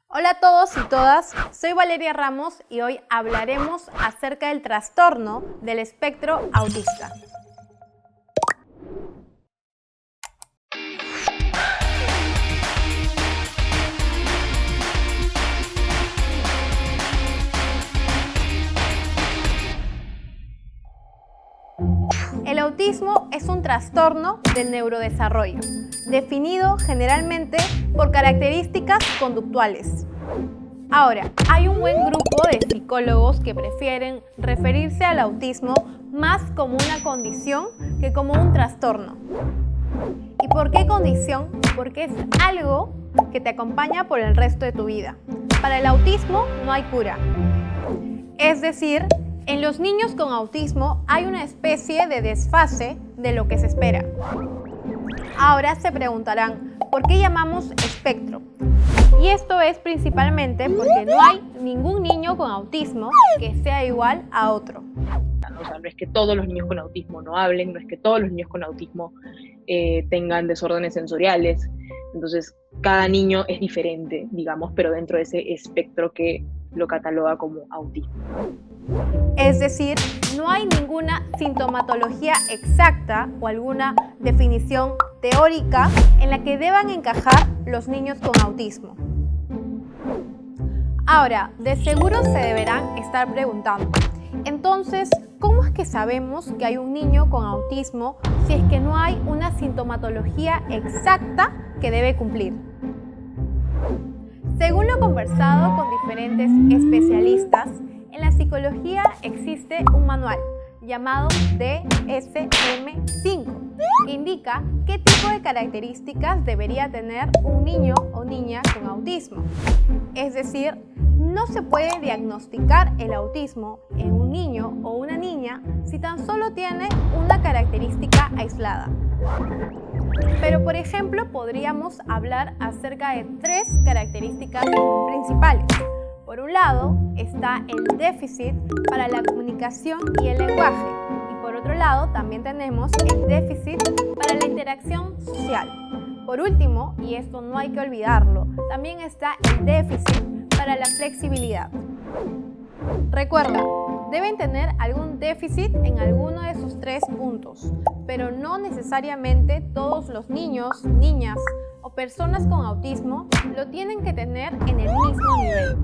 Hola a todos y todas, soy Valeria Ramos y hoy hablaremos acerca del trastorno del espectro autista. El autismo es un trastorno del neurodesarrollo, definido generalmente por características conductuales. Ahora, hay un buen grupo de psicólogos que prefieren referirse al autismo más como una condición que como un trastorno. ¿Y por qué condición? Porque es algo que te acompaña por el resto de tu vida. Para el autismo no hay cura. Es decir, en los niños con autismo hay una especie de desfase de lo que se espera. Ahora se preguntarán, ¿por qué llamamos espectro? Y esto es principalmente porque no hay ningún niño con autismo que sea igual a otro. O sea, no es que todos los niños con autismo no hablen, no es que todos los niños con autismo tengan desórdenes sensoriales. Entonces, cada niño es diferente, digamos, pero dentro de ese espectro que lo cataloga como autismo. Es decir, no hay ninguna sintomatología exacta o alguna definición teórica en la que deban encajar los niños con autismo. Ahora, de seguro se deberán estar preguntando, entonces, ¿cómo es que sabemos que hay un niño con autismo si es que no hay una sintomatología exacta que debe cumplir? Según lo conversado con diferentes especialistas, en la psicología existe un manual llamado DSM-5 que indica qué tipo de características debería tener un niño o niña con autismo. Es decir, no se puede diagnosticar el autismo en un niño o una niña si tan solo tiene una característica aislada. Pero, por ejemplo, podríamos hablar acerca de tres características principales. Por un lado está el déficit para la comunicación y el lenguaje. Y por otro lado también tenemos el déficit para la interacción social. Por último, y esto no hay que olvidarlo, también está el déficit para la flexibilidad. Recuerda, deben tener algún déficit en alguno de esos tres puntos, pero no necesariamente todos los niños, niñas o personas con autismo lo tienen que tener en el mismo nivel.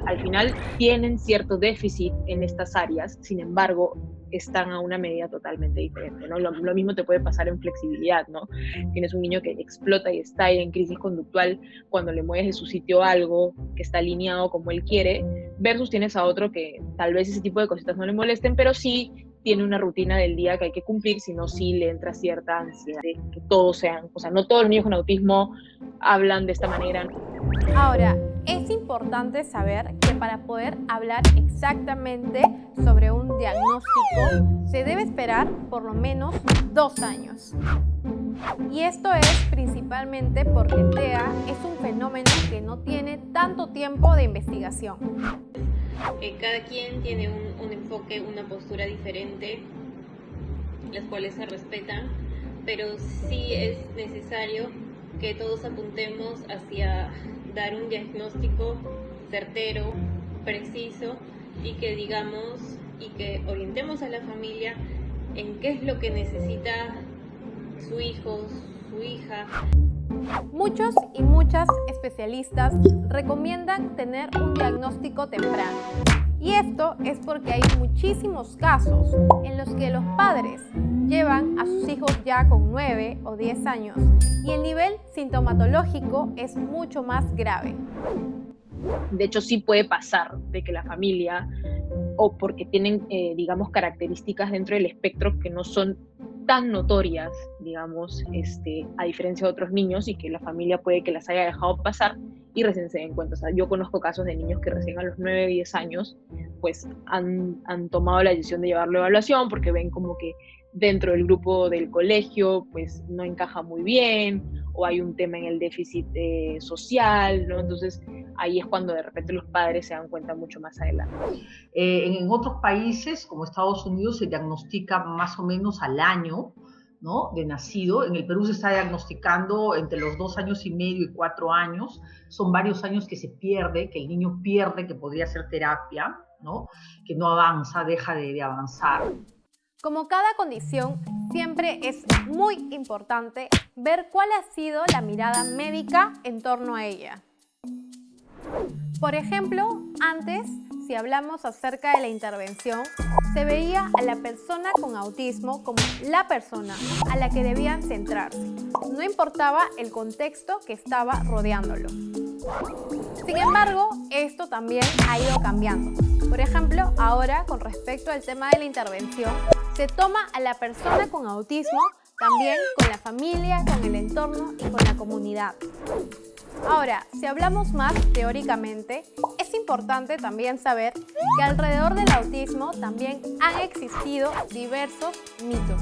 Al final tienen cierto déficit en estas áreas, sin embargo, están a una medida totalmente diferente, ¿no? Lo mismo te puede pasar en flexibilidad, ¿no? Tienes un niño que explota y está en crisis conductual cuando le mueves de su sitio algo que está alineado como él quiere, versus tienes a otro que tal vez ese tipo de cositas no le molesten, pero sí tiene una rutina del día que hay que cumplir, sino sí le entra cierta ansiedad de que todos sean, o sea, no todos los niños con autismo hablan de esta manera. Ahora, es importante saber que para poder hablar exactamente sobre un diagnóstico se debe esperar por lo menos 2 años. Y esto es principalmente porque TEA es un fenómeno que no tiene tanto tiempo de investigación. Cada quien tiene un enfoque, una postura diferente, las cuales se respetan, pero sí es necesario que todos apuntemos hacia dar un diagnóstico certero, preciso y que digamos y que orientemos a la familia en qué es lo que necesita su hijo, su hija. Muchos y muchas especialistas recomiendan tener un diagnóstico temprano. Y esto es porque hay muchísimos casos en los que los padres llevan a sus hijos ya con 9 o 10 años y el nivel sintomatológico es mucho más grave. De hecho, sí puede pasar de que la familia, o porque tienen, digamos, características dentro del espectro que no son tan notorias, digamos, a diferencia de otros niños, y que la familia puede que las haya dejado pasar y recién se den cuenta. O sea, yo conozco casos de niños que recién a los 9, 10 años, pues han tomado la decisión de llevarlo a evaluación porque ven como que dentro del grupo del colegio, pues no encaja muy bien, o hay un tema en el déficit social, ¿no? Entonces, ahí es cuando de repente los padres se dan cuenta mucho más adelante. En otros países, como Estados Unidos, se diagnostica más o menos al año, ¿no? De nacido. En el Perú se está diagnosticando entre los 2 años y medio y 4 años. Son varios años que se pierde, que el niño pierde, que podría hacer terapia, ¿no? Que no avanza, deja de avanzar. Como cada condición, siempre es muy importante ver cuál ha sido la mirada médica en torno a ella. Por ejemplo, antes, si hablamos acerca de la intervención, se veía a la persona con autismo como la persona a la que debían centrarse. No importaba el contexto que estaba rodeándolo. Sin embargo, esto también ha ido cambiando. Por ejemplo, ahora, con respecto al tema de la intervención, se toma a la persona con autismo también con la familia, con el entorno y con la comunidad. Ahora, si hablamos más teóricamente, es importante también saber que alrededor del autismo también han existido diversos mitos.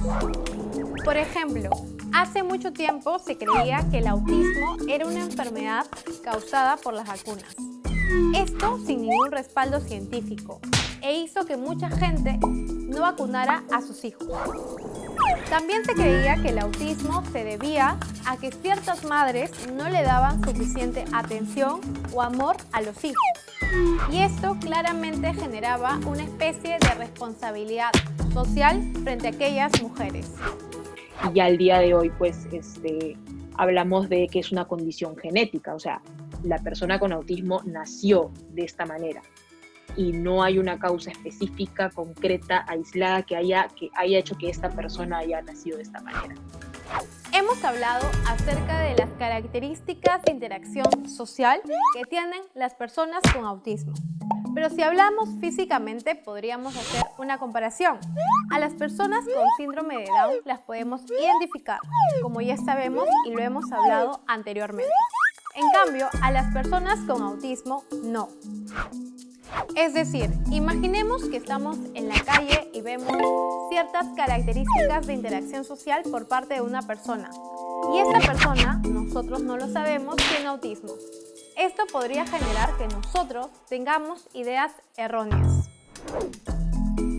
Por ejemplo, hace mucho tiempo se creía que el autismo era una enfermedad causada por las vacunas. Esto sin ningún respaldo científico e hizo que mucha gente no vacunara a sus hijos. También se creía que el autismo se debía a que ciertas madres no le daban suficiente atención o amor a los hijos. Y esto claramente generaba una especie de responsabilidad social frente a aquellas mujeres. Y ya al día de hoy, pues, hablamos de que es una condición genética, o sea, la persona con autismo nació de esta manera y no hay una causa específica, concreta, aislada que haya hecho que esta persona haya nacido de esta manera. Hemos hablado acerca de las características de interacción social que tienen las personas con autismo. Pero si hablamos físicamente, podríamos hacer una comparación. A las personas con síndrome de Down las podemos identificar, como ya sabemos y lo hemos hablado anteriormente. En cambio, a las personas con autismo, no. Es decir, imaginemos que estamos en la calle y vemos ciertas características de interacción social por parte de una persona. Y esta persona, nosotros no lo sabemos, tiene autismo. Esto podría generar que nosotros tengamos ideas erróneas.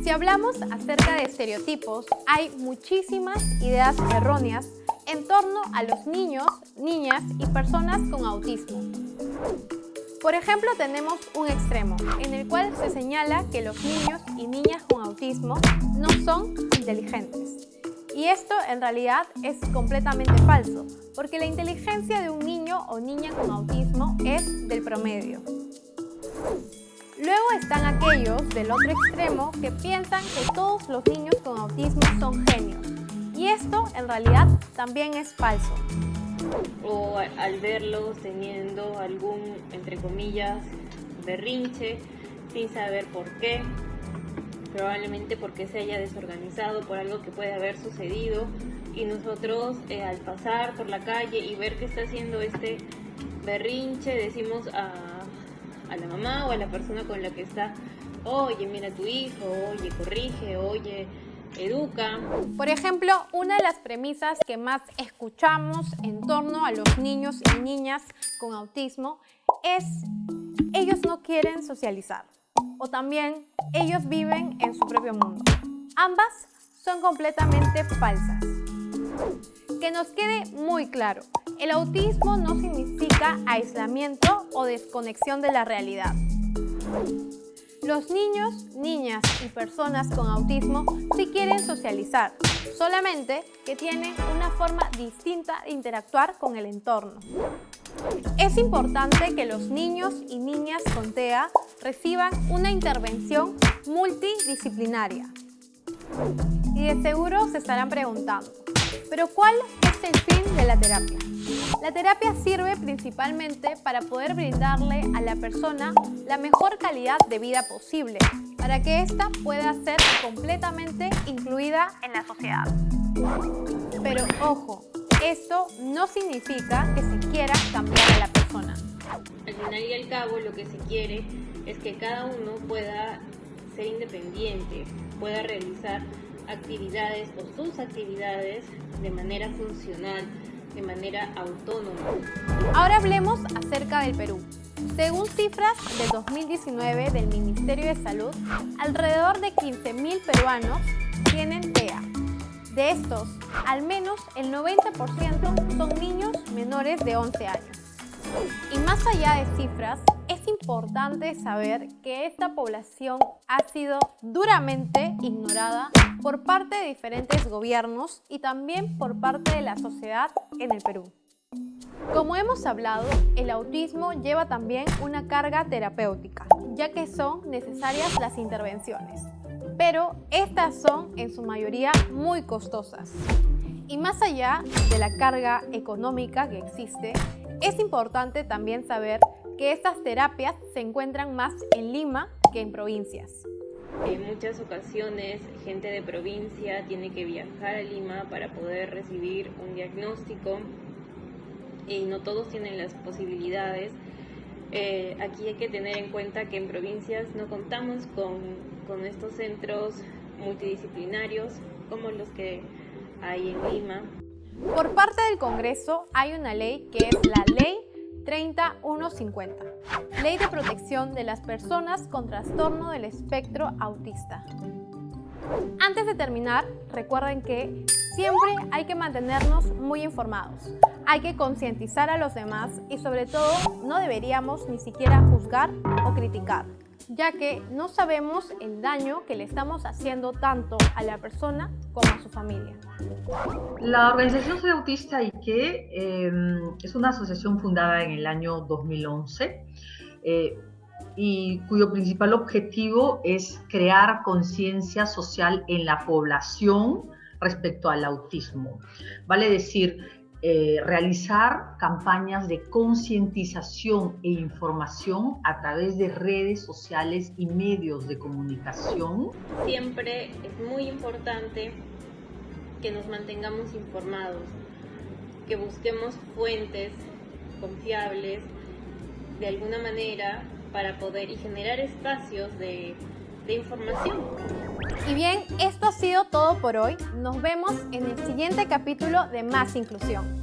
Si hablamos acerca de estereotipos, hay muchísimas ideas erróneas en torno a los niños, niñas y personas con autismo. Por ejemplo, tenemos un extremo en el cual se señala que los niños y niñas con autismo no son inteligentes. Y esto en realidad es completamente falso, porque la inteligencia de un niño o niña con autismo es del promedio. Luego están aquellos del otro extremo que piensan que todos los niños con autismo son genios. Y esto en realidad también es falso. O al verlos teniendo algún, entre comillas, berrinche, sin saber por qué, probablemente porque se haya desorganizado por algo que puede haber sucedido, y nosotros al pasar por la calle y ver que está haciendo este berrinche, decimos a la mamá o a la persona con la que está: oye, mira a tu hijo, oye, corrige, oye, educa. Por ejemplo, una de las premisas que más escuchamos en torno a los niños y niñas con autismo es: ellos no quieren socializar, o también ellos viven en su propio mundo. Ambas son completamente falsas. Que nos quede muy claro, el autismo no significa aislamiento o desconexión de la realidad. Los niños, niñas y personas con autismo sí quieren socializar, solamente que tienen una forma distinta de interactuar con el entorno. Es importante que los niños y niñas con TEA reciban una intervención multidisciplinaria. Y de seguro se estarán preguntando, ¿pero cuál es el fin de la terapia? La terapia sirve principalmente para poder brindarle a la persona la mejor calidad de vida posible, para que ésta pueda ser completamente incluida en la sociedad. Pero ojo, esto no significa que se quiera cambiar a la persona. Al final y al cabo, lo que se quiere es que cada uno pueda ser independiente, pueda realizar actividades o sus actividades de manera funcional, de manera autónoma. Ahora hablemos acerca del Perú. Según cifras de 2019 del Ministerio de Salud, alrededor de 15.000 peruanos tienen TEA. De estos, al menos el 90% son niños menores de 11 años. Y más allá de cifras, es importante saber que esta población ha sido duramente ignorada por parte de diferentes gobiernos y también por parte de la sociedad en el Perú. Como hemos hablado, el autismo lleva también una carga terapéutica, ya que son necesarias las intervenciones, pero estas son en su mayoría muy costosas. Y más allá de la carga económica que existe, es importante también saber que estas terapias se encuentran más en Lima que en provincias. En muchas ocasiones, gente de provincia tiene que viajar a Lima para poder recibir un diagnóstico y no todos tienen las posibilidades. Aquí hay que tener en cuenta que en provincias no contamos con estos centros multidisciplinarios como los que hay en Lima. Por parte del Congreso hay una ley que es la Ley 30150, Ley de Protección de las Personas con Trastorno del Espectro Autista. Antes de terminar, recuerden que siempre hay que mantenernos muy informados. Hay que concientizar a los demás y sobre todo no deberíamos ni siquiera juzgar o criticar, ya que no sabemos el daño que le estamos haciendo tanto a la persona como a su familia. La organización Soy Autista y que es una asociación fundada en el año 2011 y cuyo principal objetivo es crear conciencia social en la población respecto al autismo. Vale decir, realizar campañas de concientización e información a través de redes sociales y medios de comunicación. Siempre es muy importante que nos mantengamos informados, que busquemos fuentes confiables de alguna manera para poder y generar espacios de información. Y bien, esto ha sido todo por hoy. Nos vemos en el siguiente capítulo de Más Inclusión.